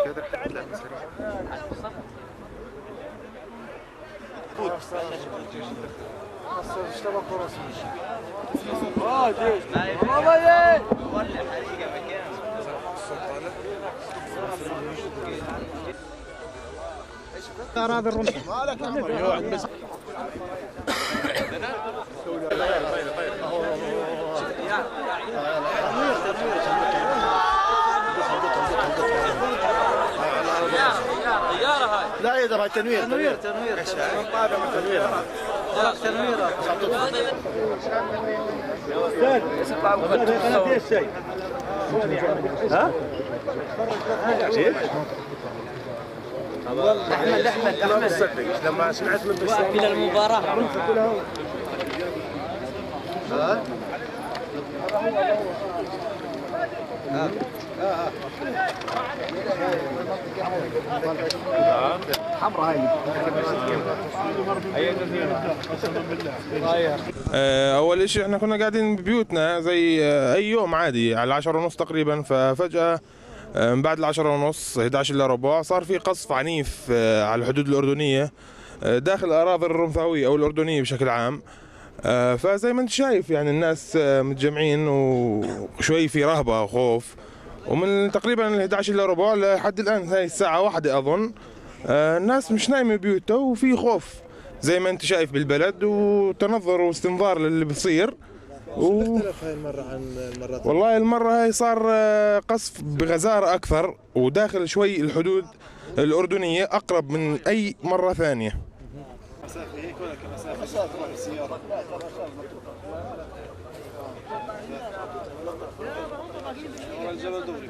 قادر حتى لا أراضي الرمح مالك لا يدرى هاي تنوير تنوير تنوير تنوير ها؟ احمد لما سمعت من واقف الى المباراه اول شيء احنا كنا قاعدين ببيوتنا زي اي يوم عادي على 10:30 تقريبا، ففجأة من بعد 10:30 11 الا ربع صار في قصف عنيف على الحدود الأردنية داخل الأراضي الرمثاوية أو الأردنية بشكل عام. فزي ما انت شايف يعني الناس متجمعين وشوي في رهبة وخوف، ومن تقريبا 11 الا ربع لحد الآن هاي الساعة 1 أظن الناس مش نايمة ببيوتها وفي خوف زي ما انت شايف بالبلد وتنظر واستنظار للي بصير. اختلف هاي المرة عن المرات؟ والله المرة هاي صار قصف بغزارة أكثر وداخل شوي الحدود الأردنية أقرب من أي مرة ثانية. مسافة هيك ولا كمسافة السيارة؟ الجبل دوري